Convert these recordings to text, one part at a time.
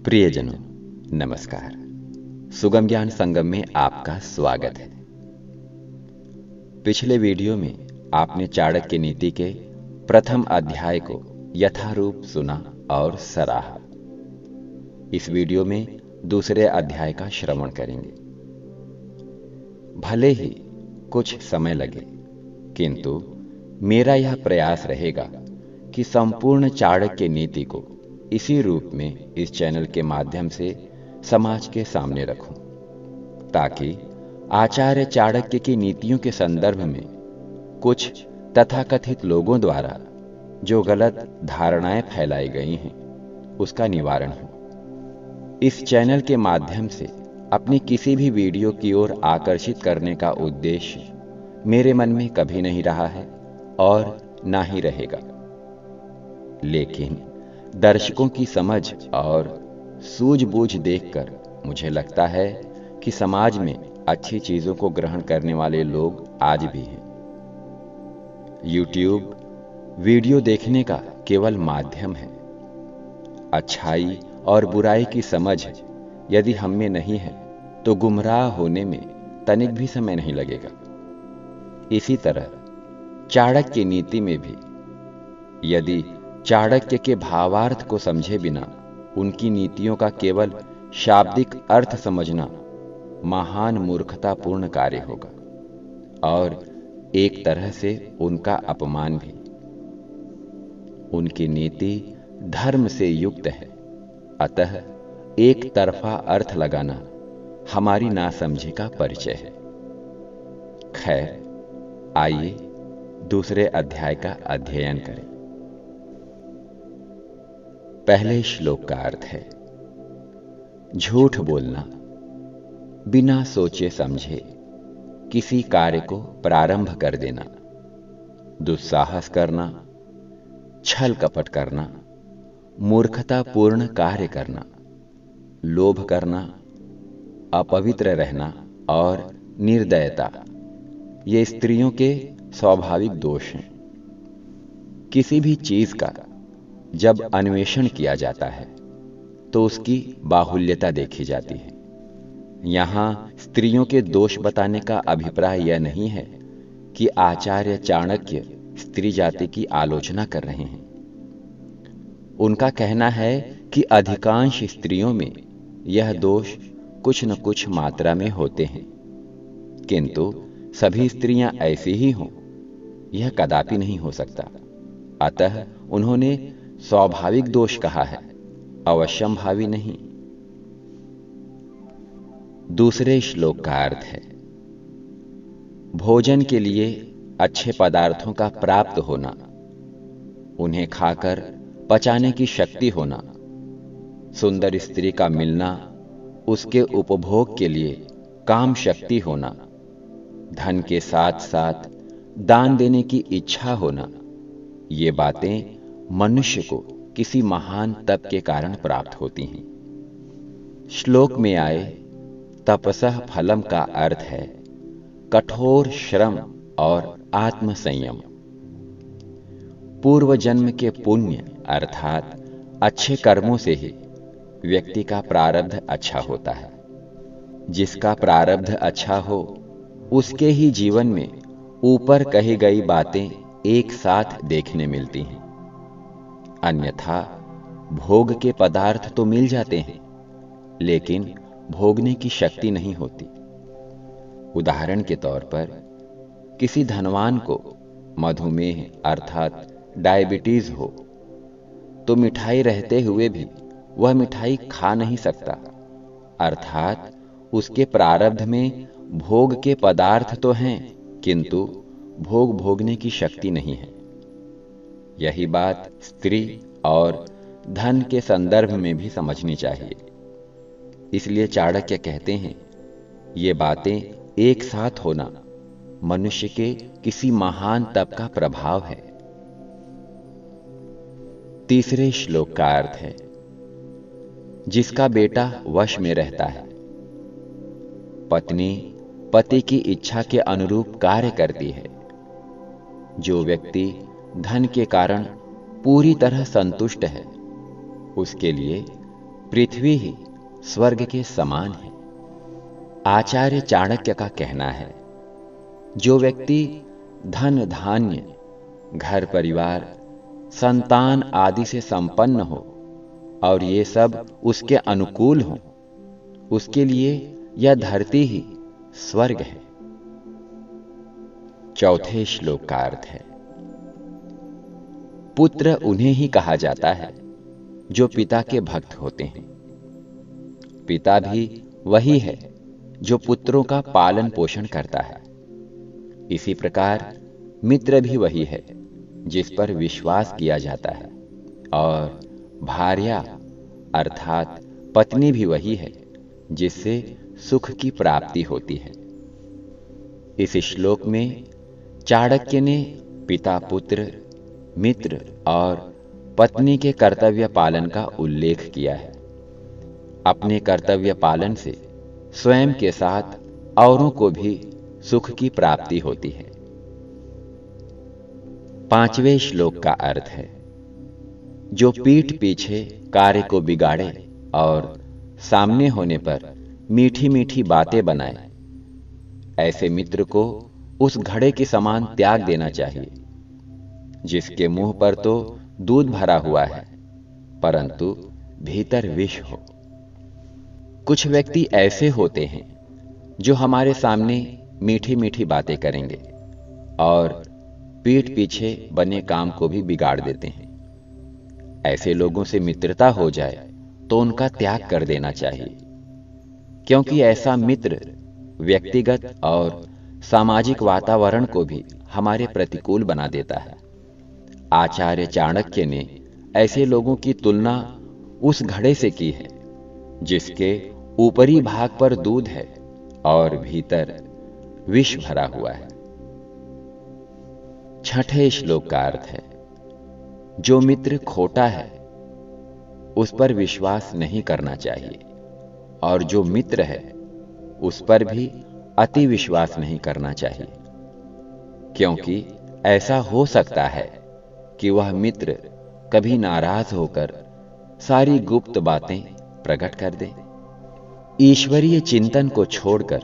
प्रियजनों, नमस्कार। सुगम ज्ञान संगम में आपका स्वागत है। पिछले वीडियो में आपने चाणक्य नीति के प्रथम अध्याय को यथारूप सुना और सराहा। इस वीडियो में दूसरे अध्याय का श्रवण करेंगे। भले ही कुछ समय लगे, किंतु मेरा यह प्रयास रहेगा कि संपूर्ण चाणक्य नीति को इसी रूप में इस चैनल के माध्यम से समाज के सामने रखूं, ताकि आचार्य चाणक्य की नीतियों के संदर्भ में कुछ तथाकथित लोगों द्वारा जो गलत धारणाएं फैलाई गई हैं, उसका निवारण हो। इस चैनल के माध्यम से अपनी किसी भी वीडियो की ओर आकर्षित करने का उद्देश्य मेरे मन में कभी नहीं रहा है और ना ही रहेगा, लेकिन दर्शकों की समझ और सूझबूझ देखकर मुझे लगता है कि समाज में अच्छी चीजों को ग्रहण करने वाले लोग आज भी हैं। YouTube वीडियो देखने का केवल माध्यम है। अच्छाई और बुराई की समझ यदि हम में नहीं है तो गुमराह होने में तनिक भी समय नहीं लगेगा। इसी तरह चाणक्य नीति में भी यदि चाणक्य के भावार्थ को समझे बिना उनकी नीतियों का केवल शाब्दिक अर्थ समझना महान मूर्खतापूर्ण कार्य होगा और एक तरह से उनका अपमान भी। उनकी नीति धर्म से युक्त है, अतः एक तरफा अर्थ लगाना हमारी नासमझी का परिचय है। खैर, आइए दूसरे अध्याय का अध्ययन करें। पहले श्लोक का अर्थ है, झूठ बोलना, बिना सोचे समझे किसी कार्य को प्रारंभ कर देना, दुस्साहस करना, छल कपट करना, मूर्खतापूर्ण कार्य करना, लोभ करना, अपवित्र रहना और निर्दयता, ये स्त्रियों के स्वाभाविक दोष हैं। किसी भी चीज का जब अन्वेषण किया जाता है तो उसकी बाहुल्यता देखी जाती है। यहां स्त्रियों के दोष बताने का अभिप्राय यह नहीं है कि आचार्य चाणक्य स्त्री जाति की आलोचना कर रहे हैं। उनका कहना है कि अधिकांश स्त्रियों में यह दोष कुछ न कुछ मात्रा में होते हैं, किंतु सभी स्त्रियां ऐसी ही हों, यह कदापि नहीं हो सकता। अतः उन्होंने स्वाभाविक दोष कहा है, अवश्यंभावी नहीं। दूसरे श्लोक का अर्थ है, भोजन के लिए अच्छे पदार्थों का प्राप्त होना, उन्हें खाकर पचाने की शक्ति होना, सुंदर स्त्री का मिलना, उसके उपभोग के लिए काम शक्ति होना, धन के साथ साथ दान देने की इच्छा होना, ये बातें मनुष्य को किसी महान तप के कारण प्राप्त होती हैं। श्लोक में आए तपसः फलम का अर्थ है कठोर श्रम और आत्म संयम। पूर्व जन्म के पुण्य अर्थात अच्छे कर्मों से ही व्यक्ति का प्रारब्ध अच्छा होता है। जिसका प्रारब्ध अच्छा हो, उसके ही जीवन में ऊपर कही गई बातें एक साथ देखने मिलती हैं। अन्यथा भोग के पदार्थ तो मिल जाते हैं, लेकिन भोगने की शक्ति नहीं होती। उदाहरण के तौर पर किसी धनवान को मधुमेह अर्थात डायबिटीज हो तो मिठाई रहते हुए भी वह मिठाई खा नहीं सकता, अर्थात उसके प्रारब्ध में भोग के पदार्थ तो हैं, किंतु भोग भोगने की शक्ति नहीं है। यही बात स्त्री और धन के संदर्भ में भी समझनी चाहिए। इसलिए चाणक्य कहते हैं, ये बातें एक साथ होना मनुष्य के किसी महान तप का प्रभाव है। तीसरे श्लोक का अर्थ है, जिसका बेटा वश में रहता है, पत्नी पति की इच्छा के अनुरूप कार्य करती है, जो व्यक्ति धन के कारण पूरी तरह संतुष्ट है, उसके लिए पृथ्वी ही स्वर्ग के समान है। आचार्य चाणक्य का कहना है, जो व्यक्ति धन धान्य, घर परिवार, संतान आदि से संपन्न हो और ये सब उसके अनुकूल हो, उसके लिए यह धरती ही स्वर्ग है। चौथे श्लोक का अर्थ है, पुत्र उन्हें ही कहा जाता है जो पिता के भक्त होते हैं। पिता भी वही है जो पुत्रों का पालन पोषण करता है। इसी प्रकार मित्र भी वही है जिस पर विश्वास किया जाता है, और भार्या अर्थात पत्नी भी वही है जिससे सुख की प्राप्ति होती है। इस श्लोक में चाणक्य ने पिता पुत्र, मित्र और पत्नी के कर्तव्य पालन का उल्लेख किया है। अपने कर्तव्य पालन से स्वयं के साथ औरों को भी सुख की प्राप्ति होती है। पांचवें श्लोक का अर्थ है, जो पीठ पीछे कार्य को बिगाड़े और सामने होने पर मीठी मीठी बातें बनाए, ऐसे मित्र को उस घड़े के समान त्याग देना चाहिए जिसके मुंह पर तो दूध भरा हुआ है परंतु भीतर विष हो। कुछ व्यक्ति ऐसे होते हैं जो हमारे सामने मीठी मीठी बातें करेंगे और पीठ पीछे बने काम को भी बिगाड़ देते हैं। ऐसे लोगों से मित्रता हो जाए तो उनका त्याग कर देना चाहिए, क्योंकि ऐसा मित्र व्यक्तिगत और सामाजिक वातावरण को भी हमारे प्रतिकूल बना देता है। आचार्य चाणक्य ने ऐसे लोगों की तुलना उस घड़े से की है जिसके ऊपरी भाग पर दूध है और भीतर विष भरा हुआ है। छठे श्लोक का अर्थ है, जो मित्र खोटा है उस पर विश्वास नहीं करना चाहिए, और जो मित्र है उस पर भी अति विश्वास नहीं करना चाहिए, क्योंकि ऐसा हो सकता है कि वह मित्र कभी नाराज होकर सारी गुप्त बातें प्रकट कर दे। ईश्वरीय चिंतन को छोड़कर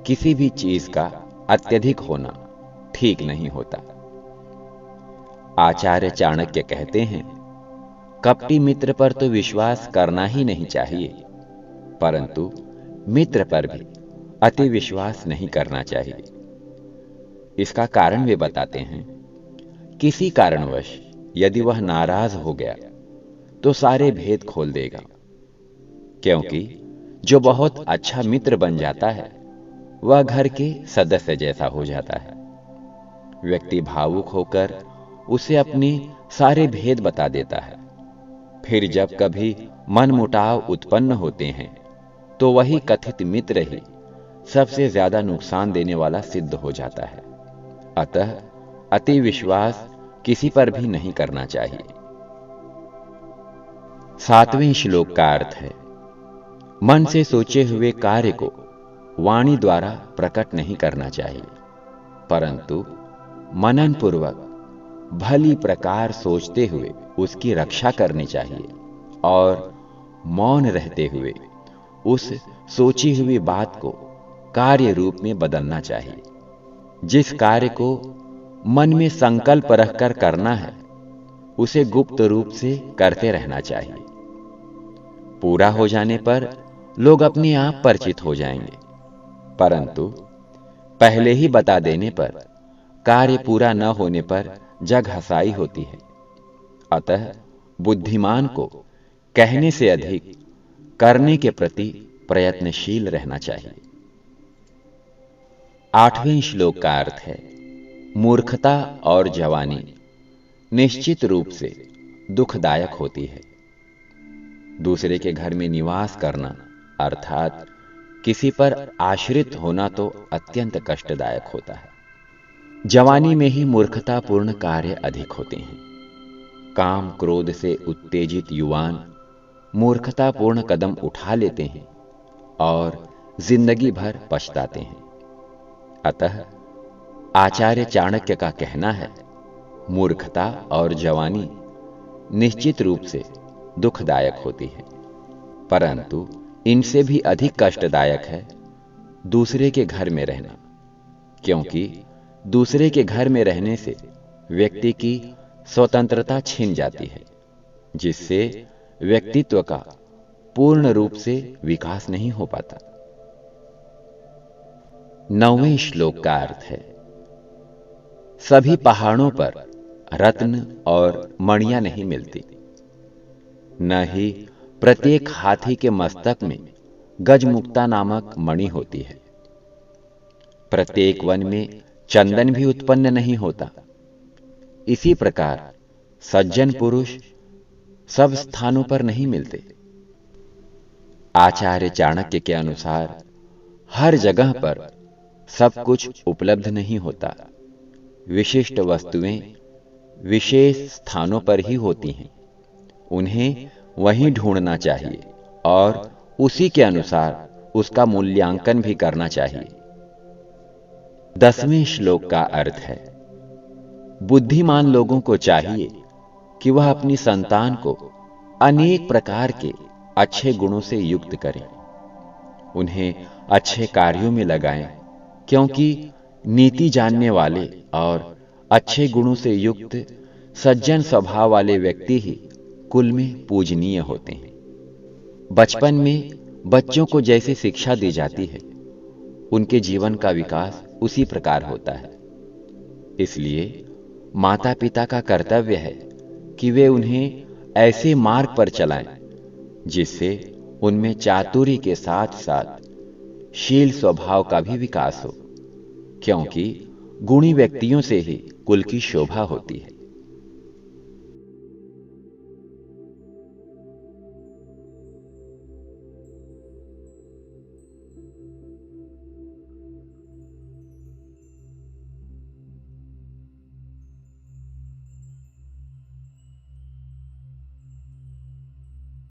किसी भी चीज का अत्यधिक होना ठीक नहीं होता। आचार्य चाणक्य कहते हैं, कपटी मित्र पर तो विश्वास करना ही नहीं चाहिए, परंतु मित्र पर भी अति विश्वास नहीं करना चाहिए। इसका कारण वे बताते हैं, किसी कारणवश यदि वह नाराज हो गया तो सारे भेद खोल देगा, क्योंकि जो बहुत अच्छा मित्र बन जाता है वह घर के सदस्य जैसा हो जाता है। व्यक्ति भावुक होकर उसे अपने सारे भेद बता देता है। फिर जब कभी मनमुटाव उत्पन्न होते हैं तो वही कथित मित्र ही सबसे ज्यादा नुकसान देने वाला सिद्ध हो जाता है। अतः अति विश्वास किसी पर भी नहीं करना चाहिए। सातवें श्लोक का अर्थ है, मन से सोचे हुए कार्य को वाणी द्वारा प्रकट नहीं करना चाहिए, परंतु मनन पूर्वक भली प्रकार सोचते हुए उसकी रक्षा करनी चाहिए और मौन रहते हुए उस सोची हुई बात को कार्य रूप में बदलना चाहिए। जिस कार्य को मन में संकल्प रखकर करना है उसे गुप्त रूप से करते रहना चाहिए। पूरा हो जाने पर लोग अपने आप परिचित हो जाएंगे, परंतु पहले ही बता देने पर कार्य पूरा न होने पर जग हंसाई होती है। अतः बुद्धिमान को कहने से अधिक करने के प्रति प्रयत्नशील रहना चाहिए। आठवें श्लोक का अर्थ है, मूर्खता और जवानी निश्चित रूप से दुखदायक होती है। दूसरे के घर में निवास करना अर्थात किसी पर आश्रित होना तो अत्यंत कष्टदायक होता है। जवानी में ही मूर्खतापूर्ण कार्य अधिक होते हैं। काम क्रोध से उत्तेजित युवान मूर्खतापूर्ण कदम उठा लेते हैं और जिंदगी भर पछताते हैं। अतः आचार्य चाणक्य का कहना है, मूर्खता और जवानी निश्चित रूप से दुखदायक होती है। परंतु इनसे भी अधिक कष्टदायक है दूसरे के घर में रहना, क्योंकि दूसरे के घर में रहने से व्यक्ति की स्वतंत्रता छिन जाती है, जिससे व्यक्तित्व का पूर्ण रूप से विकास नहीं हो पाता। 9वें श्लोक का अर्थ है, सभी पहाड़ों पर रत्न और मणियां नहीं मिलती, न ही प्रत्येक हाथी के मस्तक में गजमुक्ता नामक मणि होती है। प्रत्येक वन में चंदन भी उत्पन्न नहीं होता। इसी प्रकार सज्जन पुरुष सब स्थानों पर नहीं मिलते। आचार्य चाणक्य के अनुसार हर जगह पर सब कुछ उपलब्ध नहीं होता। विशिष्ट वस्तुएं विशेष स्थानों पर ही होती हैं। उन्हें वहीं ढूंढना चाहिए और उसी के अनुसार उसका मूल्यांकन भी करना चाहिए। 10वें श्लोक का अर्थ है, बुद्धिमान लोगों को चाहिए कि वह अपनी संतान को अनेक प्रकार के अच्छे गुणों से युक्त करें, उन्हें अच्छे कार्यों में लगाएं, क्योंकि नीति जानने वाले और अच्छे गुणों से युक्त सज्जन स्वभाव वाले व्यक्ति ही कुल में पूजनीय होते हैं। बचपन में बच्चों को जैसे शिक्षा दी जाती है, उनके जीवन का विकास उसी प्रकार होता है। इसलिए माता पिता का कर्तव्य है कि वे उन्हें ऐसे मार्ग पर चलाएं जिससे उनमें चातुर्य के साथ साथ शील स्वभाव का भी विकास हो, क्योंकि गुणी व्यक्तियों से ही कुल की शोभा होती है।